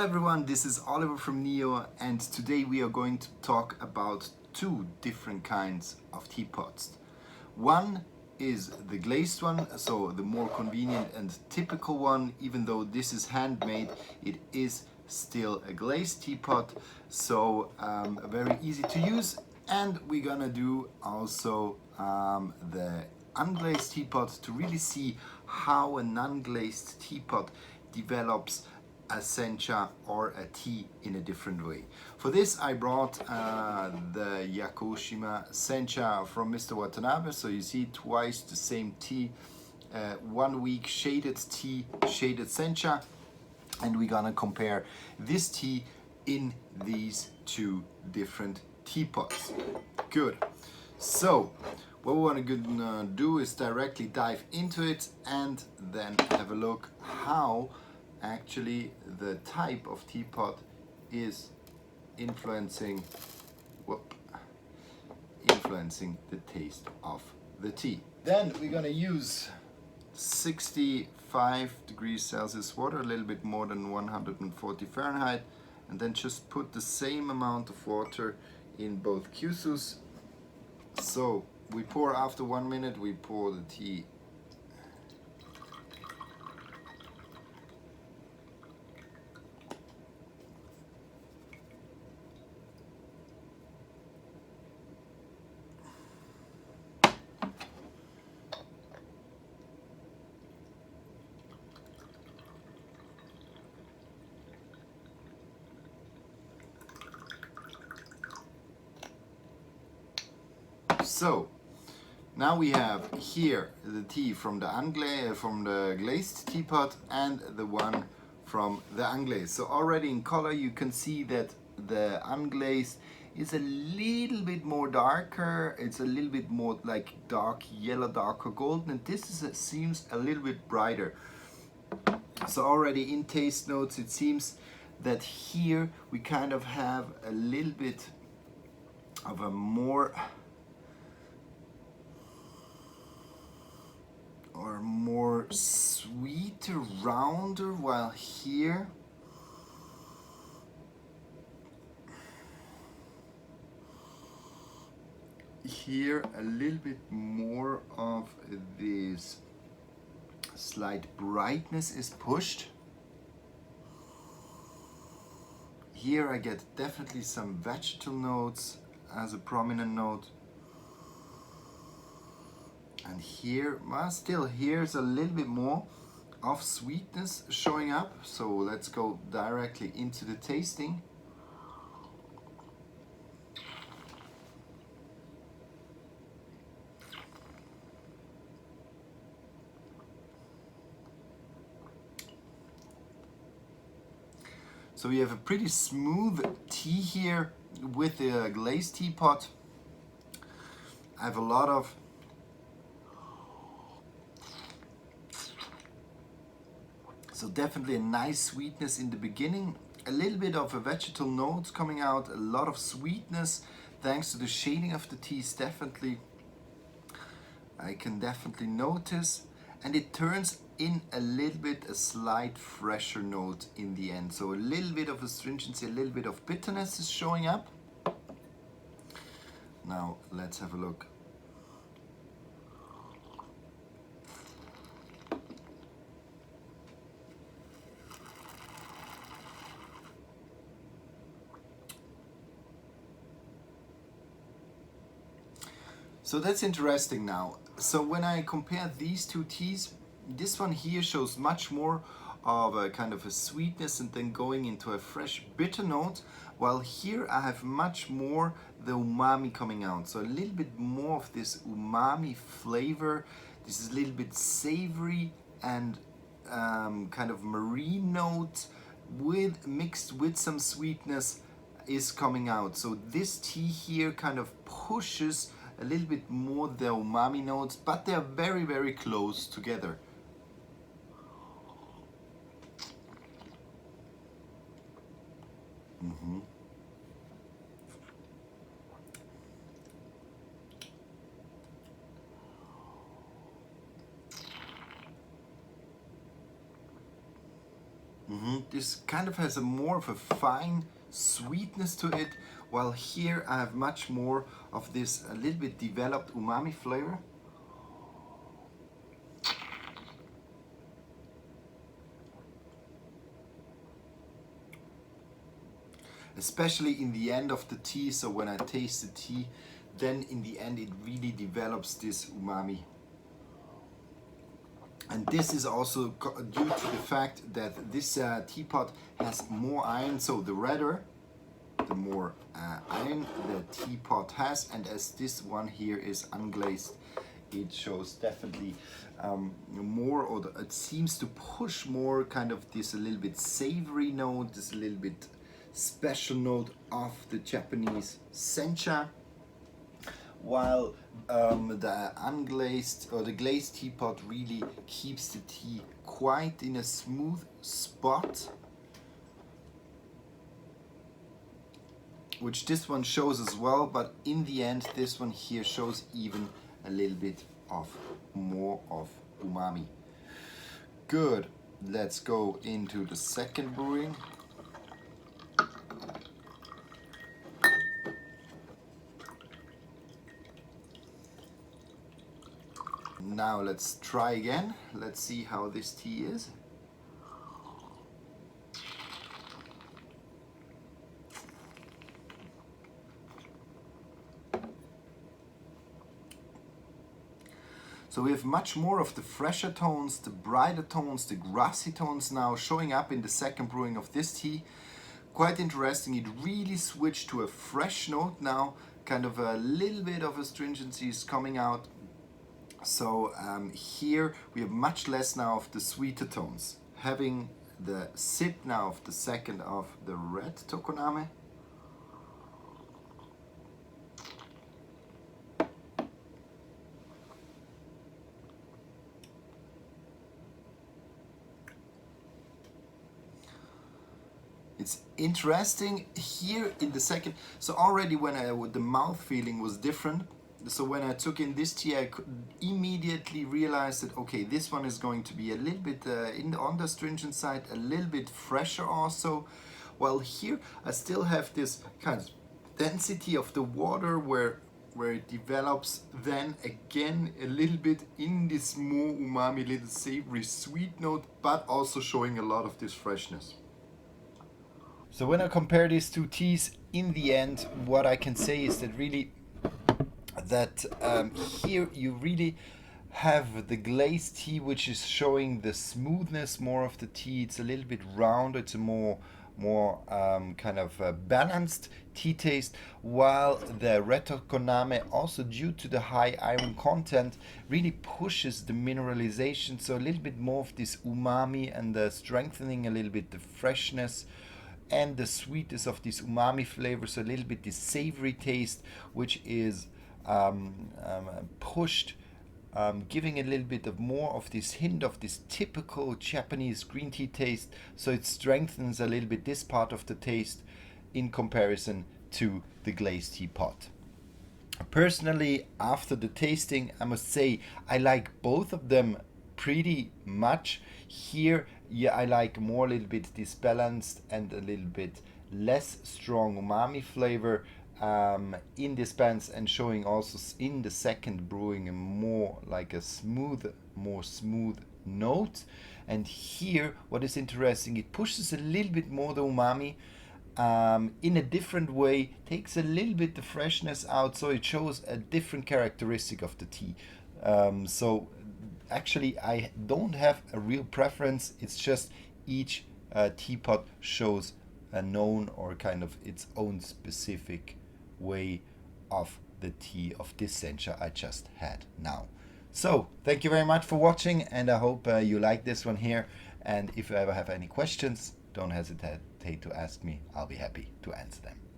Hello everyone, this is Oliver from Neo, and today we are going to talk about two different kinds of teapots. One is the glazed one, so the more convenient and typical one. Even though this is handmade, it is still a glazed teapot, so very easy to use. And we're gonna do also the unglazed teapot to really see how an unglazed teapot develops a sencha or a tea in a different way. For this I brought the Yakushima sencha from Mr. Watanabe. So you see twice the same tea, 1 week shaded tea, shaded sencha, and we're gonna compare this tea in these two different teapots. Good. So what we want to do is directly dive into it and then have a look how actually the type of teapot is influencing the taste of the tea. Then we're gonna use 65 degrees Celsius water, a little bit more than 140 Fahrenheit, and then just put the same amount of water in both Kyusus. So we pour after 1 minute, we pour the tea. So now we have here the tea from the glazed teapot and the one from the unglazed. So already in color you can see that the unglazed is a little bit more darker. It's a little bit more like dark yellow, darker golden, and this seems a little bit brighter. So already in taste notes it seems that here we kind of have a little bit of a more sweeter, rounder, while here a little bit more of this slight brightness is pushed. Here I get definitely some vegetal notes as a prominent note. And here, well, still here's a little bit more of sweetness showing up. So let's go directly into the tasting. So we have a pretty smooth tea here with the glazed teapot. I have a lot of So definitely a nice sweetness in the beginning, a little bit of a vegetal notes coming out, a lot of sweetness thanks to the shading of the teas. I can definitely notice, and it turns in a little bit a slight fresher note in the end. So a little bit of astringency, a little bit of bitterness is showing up. Now let's have a look. So that's interesting now. So when I compare these two teas, this one here shows much more of a kind of a sweetness and then going into a fresh bitter note, while here I have much more the umami coming out. So a little bit more of this umami flavor. This is a little bit savory and kind of marine note mixed with some sweetness is coming out. So this tea here kind of pushes a little bit more the umami notes, but they are very, very close together. This kind of has a more of a fine sweetness to it, while here I have much more of this a little bit developed umami flavor. Especially in the end of the tea, so when I taste the tea, then in the end it really develops this umami. And this is also due to the fact that this teapot has more iron, so the redder, the more iron the teapot has, and as this one here is unglazed, it shows definitely more, or it seems to push more kind of this a little bit savory note, this a little bit special note of the Japanese sencha, while the unglazed or the glazed teapot really keeps the tea quite in a smooth spot, which this one shows as well, but in the end this one here shows even a little bit of more of umami. Good, let's go into the second brewing. Now let's try again. Let's see how this tea is. So we have much more of the fresher tones, the brighter tones, the grassy tones now showing up in the second brewing of this tea. Quite interesting, it really switched to a fresh note now, kind of a little bit of astringency is coming out. So here we have much less now of the sweeter tones. Having the sip now of the second of the red tokoname. It's interesting here in the second. So already when the mouth feeling was different. So when I took in this tea, I could immediately realize that, okay, this one is going to be a little bit on the astringent side, a little bit fresher also. While here, I still have this kind of density of the water where it develops then again a little bit in this more umami, little savory sweet note, but also showing a lot of this freshness. So when I compare these two teas, in the end, what I can say is that really that here you really have the glazed tea, which is showing the smoothness more of the tea. It's a little bit round. It's a more kind of balanced tea taste, while the red tokoname, also due to the high iron content, really pushes the mineralization. So a little bit more of this umami and strengthening a little bit the freshness and the sweetness of this umami flavor. So a little bit this savory taste, which is pushed, giving a little bit of more of this hint of this typical Japanese green tea taste. So it strengthens a little bit this part of the taste in comparison to the glazed teapot. Personally, after the tasting, I must say I like both of them pretty much. Here, yeah, I like more a little bit this balanced and a little bit less strong umami flavor in this balance, and showing also in the second brewing a more like a more smooth note. And here, what is interesting, it pushes a little bit more the umami in a different way, takes a little bit the freshness out, so it shows a different characteristic of the tea. So actually I don't have a real preference, it's just each teapot shows a known or kind of its own specific way of the tea of this sencha I just had now. So thank you very much for watching, and I hope you like this one here, and if you ever have any questions, don't hesitate to ask me. I'll be happy to answer them.